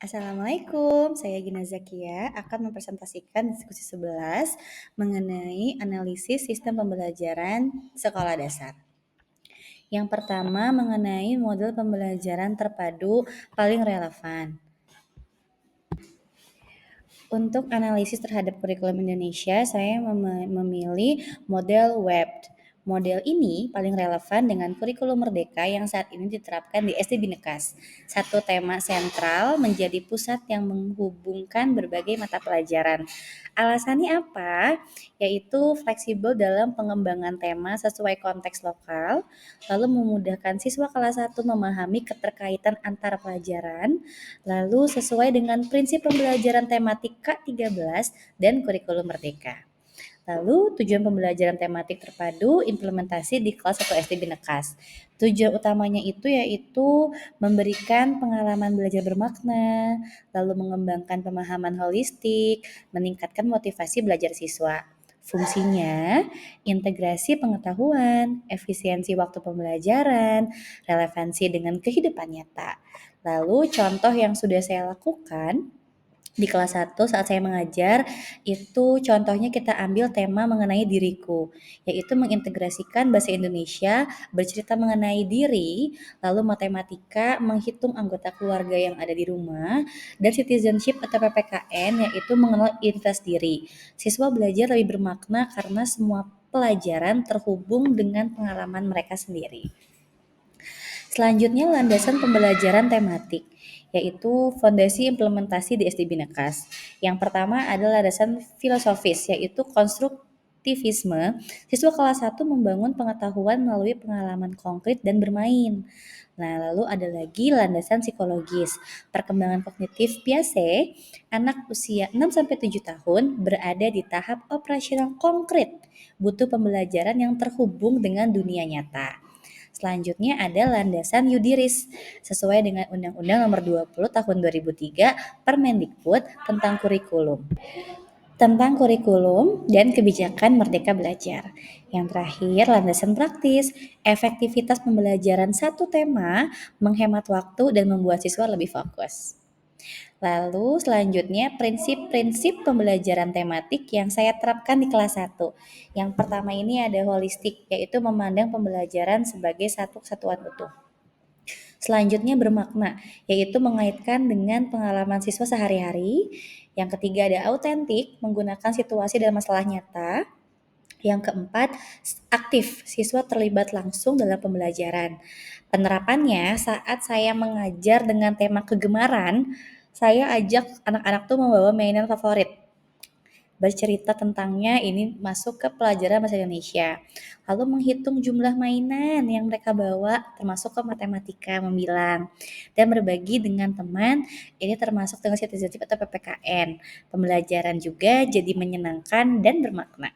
Assalamualaikum, saya Gina Zakia akan mempresentasikan diskusi 11 mengenai analisis sistem pembelajaran sekolah dasar. Yang pertama mengenai model pembelajaran terpadu paling relevan. Untuk analisis terhadap kurikulum Indonesia, saya memilih model WEBT. Model ini paling relevan dengan kurikulum Merdeka yang saat ini diterapkan di SD Bhinneka. Satu tema sentral menjadi pusat yang menghubungkan berbagai mata pelajaran. Alasannya apa? Yaitu fleksibel dalam pengembangan tema sesuai konteks lokal, lalu memudahkan siswa kelas 1 memahami keterkaitan antar pelajaran, lalu sesuai dengan prinsip pembelajaran tematik K13 dan kurikulum Merdeka. Lalu tujuan pembelajaran tematik terpadu implementasi di kelas 1 SD Bhinneka. Tujuan utamanya itu yaitu memberikan pengalaman belajar bermakna, lalu mengembangkan pemahaman holistik, meningkatkan motivasi belajar siswa. Fungsinya, integrasi pengetahuan, efisiensi waktu pembelajaran, relevansi dengan kehidupan nyata. Lalu contoh yang sudah saya lakukan di kelas 1 saat saya mengajar, itu contohnya kita ambil tema mengenai diriku, yaitu mengintegrasikan bahasa Indonesia, bercerita mengenai diri, lalu matematika, menghitung anggota keluarga yang ada di rumah, dan citizenship atau PPKN, yaitu mengenal identitas diri. Siswa belajar lebih bermakna karena semua pelajaran terhubung dengan pengalaman mereka sendiri. Selanjutnya landasan pembelajaran tematik, yaitu fondasi implementasi di SD Bhinneka. Yang pertama adalah landasan filosofis, yaitu konstruktivisme. Siswa kelas 1 membangun pengetahuan melalui pengalaman konkret dan bermain. Nah, lalu ada lagi landasan psikologis. Perkembangan kognitif Piaget, anak usia 6-7 tahun berada di tahap operasional konkret, butuh pembelajaran yang terhubung dengan dunia nyata. Selanjutnya ada landasan Yudiris sesuai dengan Undang-Undang Nomor 20 Tahun 2003 Permendikbud tentang kurikulum dan kebijakan Merdeka Belajar. Yang terakhir, landasan praktis, efektivitas pembelajaran satu tema, menghemat waktu dan membuat siswa lebih fokus. Lalu selanjutnya prinsip-prinsip pembelajaran tematik yang saya terapkan di kelas 1. Yang pertama ini ada holistik, yaitu memandang pembelajaran sebagai satu kesatuan utuh. Selanjutnya bermakna, yaitu mengaitkan dengan pengalaman siswa sehari-hari. Yang ketiga ada autentik, menggunakan situasi dan masalah nyata. Yang keempat, aktif, siswa terlibat langsung dalam pembelajaran. Penerapannya saat saya mengajar dengan tema kegemaran, saya ajak anak-anak tuh membawa mainan favorit. Bercerita tentangnya ini masuk ke pelajaran bahasa Indonesia. Lalu menghitung jumlah mainan yang mereka bawa termasuk ke matematika membilang. Dan berbagi dengan teman ini termasuk dengan citizenship atau PPKN. Pembelajaran juga jadi menyenangkan dan bermakna.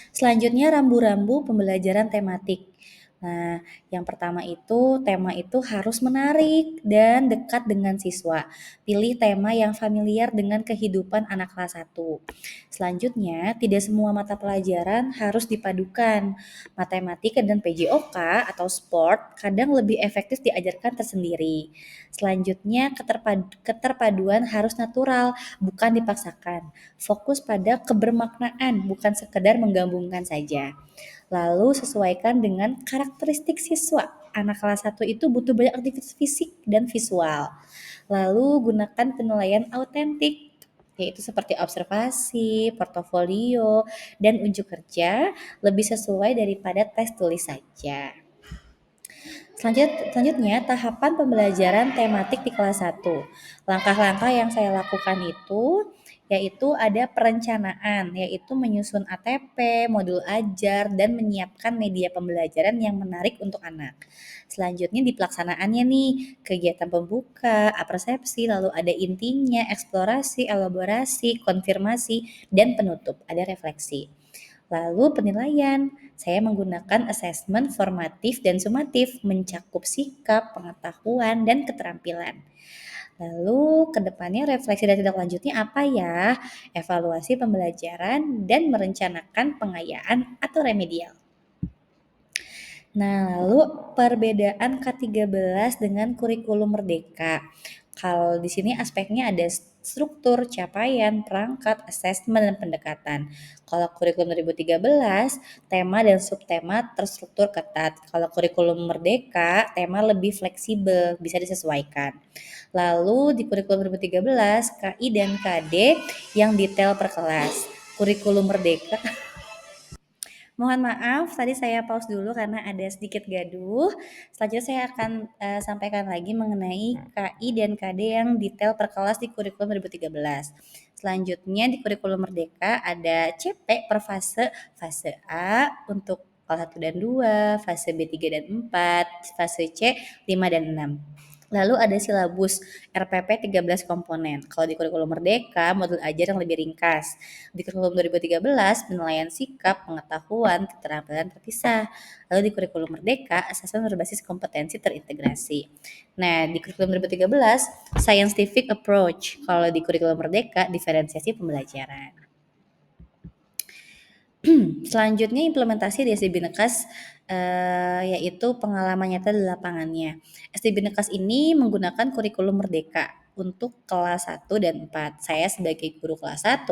Selanjutnya rambu-rambu pembelajaran tematik. Nah, yang pertama itu tema itu harus menarik dan dekat dengan siswa. Pilih tema yang familiar dengan kehidupan anak kelas 1. Selanjutnya, tidak semua mata pelajaran harus dipadukan. Matematika dan PJOK atau sport kadang lebih efektif diajarkan tersendiri. Selanjutnya, keterpaduan harus natural, bukan dipaksakan. Fokus pada kebermaknaan, bukan sekedar menggabungkan saja. Lalu sesuaikan dengan karakteristik siswa. Anak kelas 1 itu butuh banyak aktivitas fisik dan visual. Lalu gunakan penilaian autentik, yaitu seperti observasi, portofolio, dan unjuk kerja lebih sesuai daripada tes tulis saja. Selanjutnya, tahapan pembelajaran tematik di kelas 1. Langkah-langkah yang saya lakukan itu yaitu ada perencanaan, yaitu menyusun ATP, modul ajar, dan menyiapkan media pembelajaran yang menarik untuk anak. Selanjutnya di pelaksanaannya nih, kegiatan pembuka, apersepsi, lalu ada intinya, eksplorasi, elaborasi, konfirmasi, dan penutup, ada refleksi. Lalu penilaian, saya menggunakan asesmen formatif dan sumatif, mencakup sikap, pengetahuan, dan keterampilan. Lalu kedepannya refleksi dan tindak lanjutnya apa ya? Evaluasi pembelajaran dan merencanakan pengayaan atau remedial. Nah, lalu perbedaan K13 dengan kurikulum Merdeka. Kalau di sini aspeknya ada struktur, capaian, perangkat, asesmen, dan pendekatan. Kalau kurikulum 2013, tema dan subtema terstruktur ketat. Kalau kurikulum Merdeka, tema lebih fleksibel, bisa disesuaikan. Lalu di kurikulum 2013, KI dan KD yang detail per kelas. Kurikulum Merdeka, mohon maaf tadi saya pause dulu karena ada sedikit gaduh. Selanjutnya saya akan sampaikan lagi mengenai KI dan KD yang detail per kelas di kurikulum 2013. Selanjutnya di kurikulum Merdeka ada CP per fase, fase A untuk kelas 1 dan 2, fase B 3 dan 4, fase C 5 dan 6. Lalu ada silabus RPP 13 komponen. Kalau di kurikulum Merdeka, modul ajar yang lebih ringkas. Di kurikulum 2013, penilaian sikap, pengetahuan, keterampilan terpisah. Lalu di kurikulum Merdeka, asesmen berbasis kompetensi terintegrasi. Nah, di kurikulum 2013, scientific approach. Kalau di kurikulum Merdeka, diferensiasi pembelajaran. Selanjutnya implementasi di SDB Nekas yaitu pengalaman nyata di lapangannya. SDB Nekas ini menggunakan kurikulum Merdeka untuk kelas 1 dan 4. Saya sebagai guru kelas 1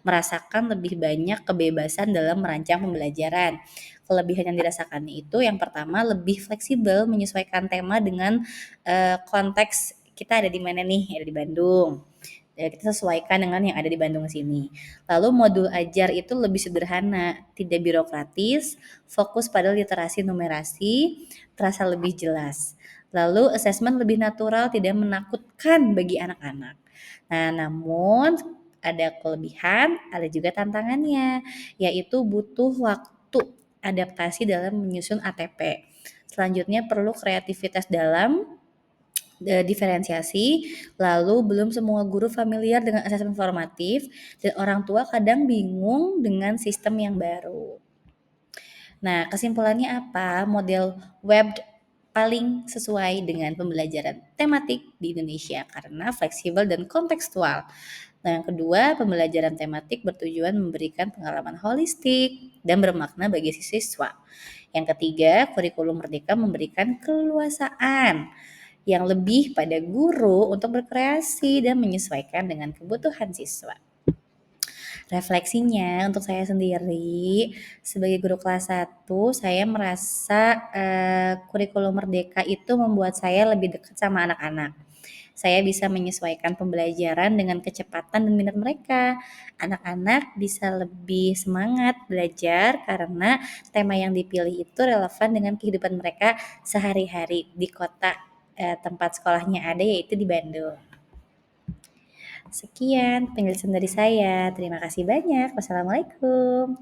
merasakan lebih banyak kebebasan dalam merancang pembelajaran. Kelebihan yang dirasakan itu yang pertama lebih fleksibel menyesuaikan tema dengan konteks kita ada di mana nih, ada di Bandung. Ya, kita sesuaikan dengan yang ada di Bandung sini. Lalu modul ajar itu lebih sederhana, tidak birokratis, fokus pada literasi numerasi, terasa lebih jelas. Lalu asesmen lebih natural, tidak menakutkan bagi anak-anak. Nah, namun ada kelebihan, ada juga tantangannya, yaitu butuh waktu adaptasi dalam menyusun ATP. Selanjutnya perlu kreativitas dalam diferensiasi, lalu belum semua guru familiar dengan asesmen formatif dan orang tua kadang bingung dengan sistem yang baru. Nah, kesimpulannya apa? Model web paling sesuai dengan pembelajaran tematik di Indonesia karena fleksibel dan kontekstual. Nah, yang kedua, pembelajaran tematik bertujuan memberikan pengalaman holistik dan bermakna bagi siswa. Yang ketiga, kurikulum Merdeka memberikan keleluasaan yang lebih pada guru untuk berkreasi dan menyesuaikan dengan kebutuhan siswa. Refleksinya untuk saya sendiri sebagai guru kelas 1, saya merasa kurikulum Merdeka itu membuat saya lebih dekat sama anak-anak. Saya bisa menyesuaikan pembelajaran dengan kecepatan dan minat mereka. Anak-anak bisa lebih semangat belajar karena tema yang dipilih itu relevan dengan kehidupan mereka sehari-hari di kota tempat sekolahnya ada, yaitu di Bandung. Sekian penjelasan dari saya. Terima kasih banyak. Wassalamualaikum.